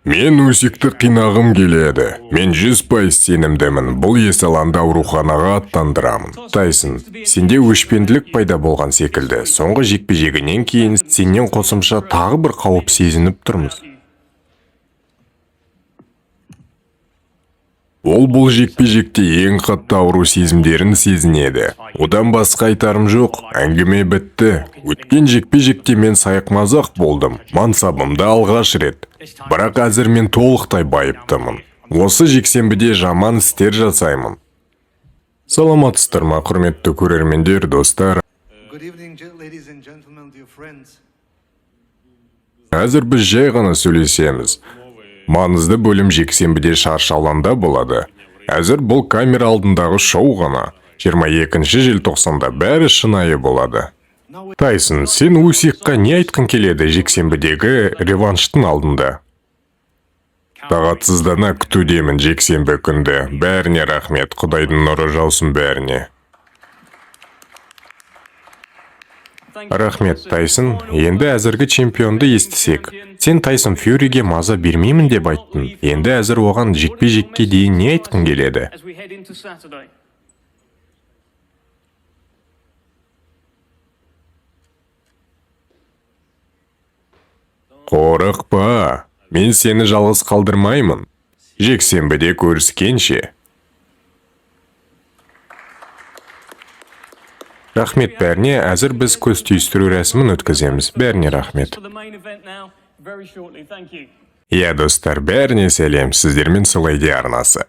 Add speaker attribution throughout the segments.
Speaker 1: Мен Усикті қинағым келеді. Мен 100% сенімдімін. Бұл есаланды ауруханаға аттандырамын. Тайсон, сенде өшпенділік пайда болған секілді. Соңғы жекпе-жегінен кейін сенен қосымша тағы бір қауіп сезініп тұрмыз. Ол бұл жекпе-жекте ең қатты ауру сезімдерін сезінеді. Одан басқа айтарым жоқ, әңгіме бітті. Өткен жекпе-жекте мен сайық-мазақ болдым. Мансабымды алғаш рет. Бірақ әзір мен толықтай байыптымын. Осы жексенбіде жаман істер жасаймын. Саламатсыздар ма, құрметті көрермендер, достар. Әзір біз жай ғана сөйлесеміз. Маңызды бөлім жексенбіде шаршы алаңда болады. Әзір бұл камера алдындағы шоу ғана. 22 желтоқсанда бәрі шынайы болады. Тайсон, сен Усикқа не айтқың келеді жексенбідегі реванштың алдында? Тағатсыздана күтудемін жексенбі күнді. Бәріне рахмет, Құдайдың нұры жаусын бәріне. Рахмет, Тайсон. Енді әзіргі чемпионды естісек. Сен Тайсон Фьюриге маза бермеймін деп айттың. Енді әзір оған жекпе-жекке дейін не айтқың келеді? Қорықпа. Мен сені жалғыз қалдырмаймын. Жексенбіде көріскенше. Рахмет бәріне, әзір біз көз түйістіру рәсімін өткіземіз. Бәріне рахмет. Иә, достар, бәріне сәлем, сіздермен Солайде арнасы.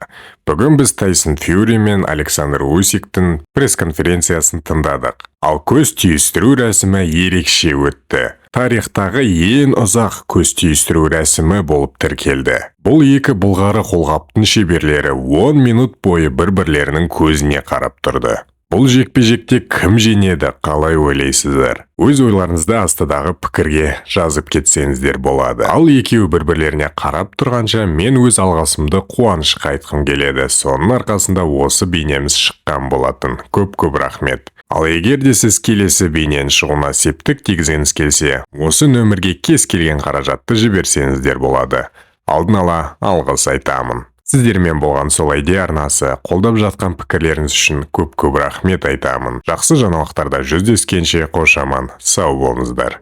Speaker 1: Бүгін біз Тайсон Фьюри мен Александр Усиктің пресс-конференциясын тыңдадық. Ал көз түйістіру рәсімі ерекше өтті. Тарихтағы ең ұзақ көз түйістіру рәсімі болып тіркелді. Бұл екі бұлғары қолғаптың шеберлері 10 минут бойы бір-бірлерінің көзіне қарап тұрды. Бұл жекпе-жекте кім жеңеді, қалай ойлайсыздар? Өз ойларыңызды астадағы пікірге жазып кетсеңіздер болады. Ал екеуі бір-бірлеріне қарап тұрғанша мен өз алғысымды қуанышқа айтқым келеді. Соның арқасында осы бейнеміз шыққан болатын. Көп рахмет. Ал егер де сіз келесі бейненің шығуына септік тигізгіңіз келсе, осы нөмірге кез келген қаражатты жіберсеңіздер болады. Алдын ала алғыс айтамын. Сіздермен болған Солайде арнасы, қолдап жатқан пікірлеріңіз үшін көп рахмет айтамын. Жақсы жаңалықтарда жүздескенше қош аман, сау болыңыздар.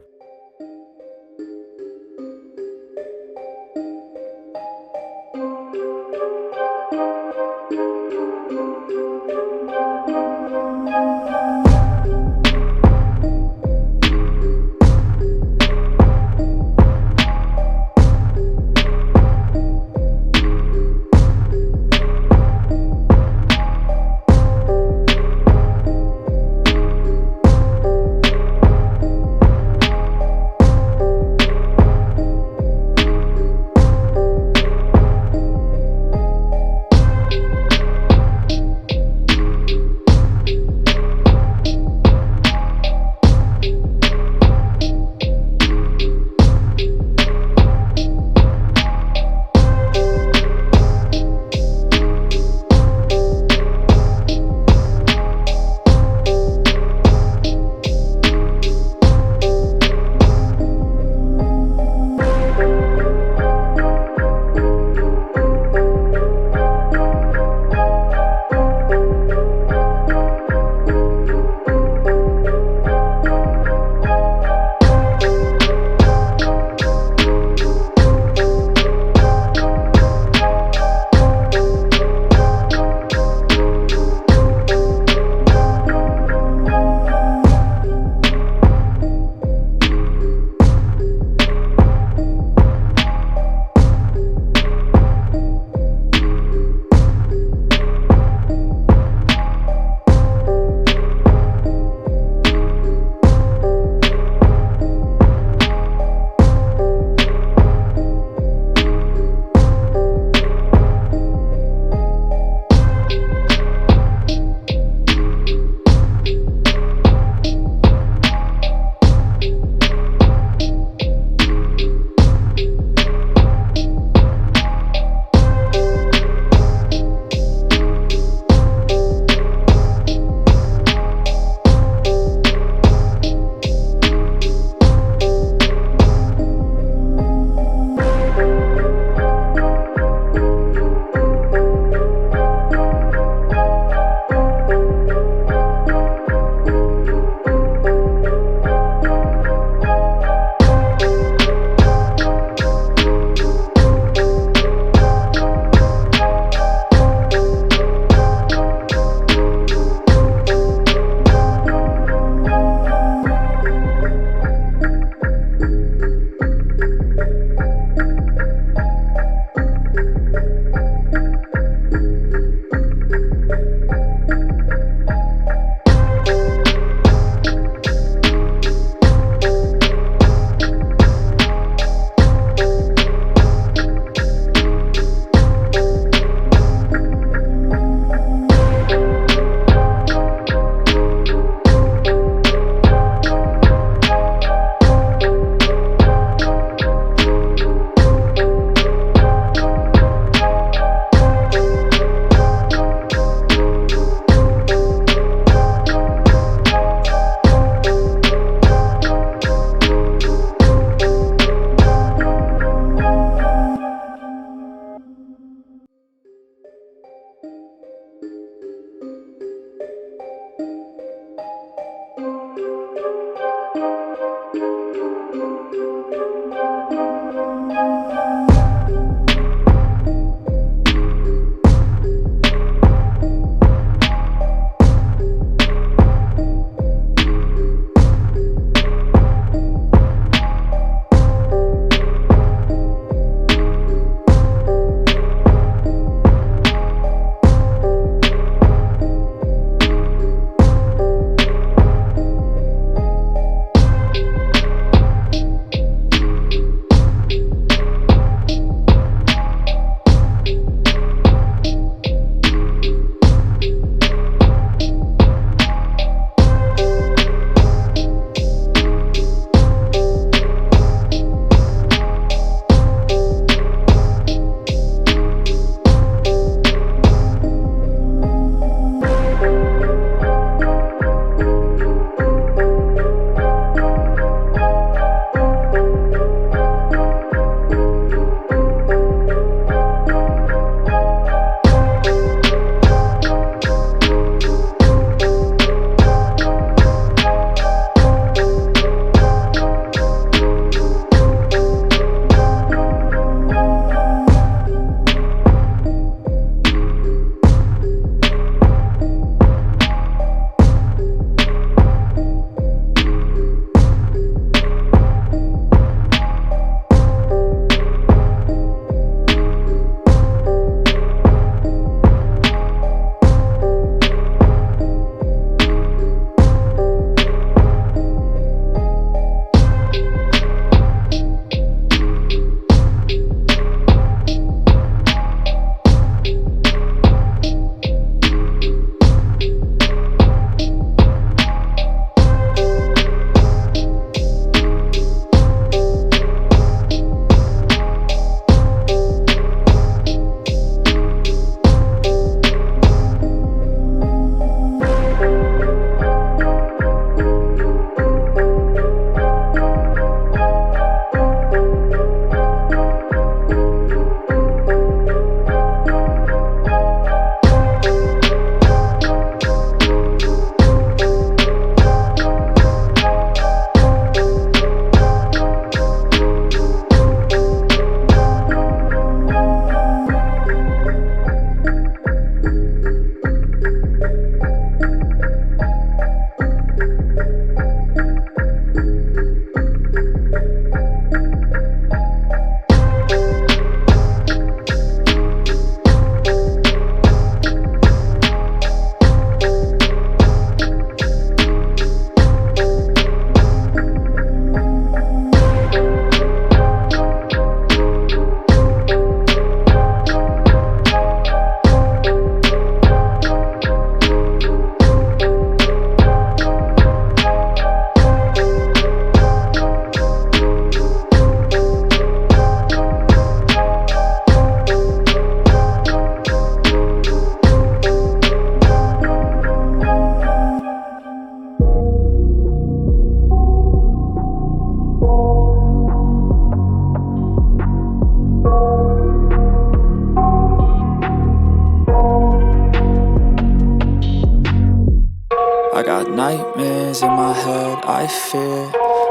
Speaker 2: nightmares in my head, I fear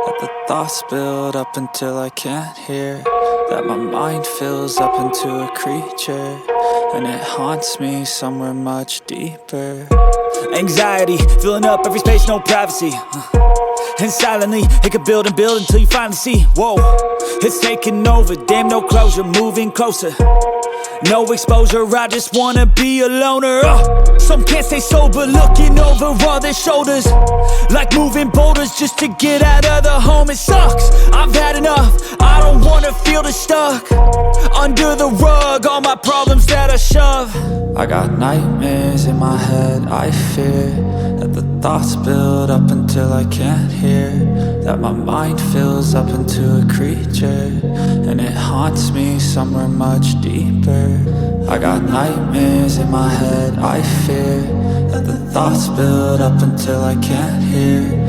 Speaker 2: that the thoughts build up until I can't hear, that my mind fills up into a creature, and it haunts me somewhere much deeper. Anxiety, filling up every space, no privacy. And silently, it could build and build until you finally see, whoa, it's taking over, damn no closure, moving closer. No exposure, I just wanna be a loner. Some can't stay sober, looking over all their shoulders, like moving boulders just to get out of the home. It sucks, I've had enough, I don't wanna feel the stuck under the rug, all my problems that I shove. I got nightmares in my head, I fear that the thoughts build up until I can't hear, that my mind fills up into a creature, and it haunts me somewhere much deeper. I got nightmares in my head, I fear that the thoughts build up until I can't hear.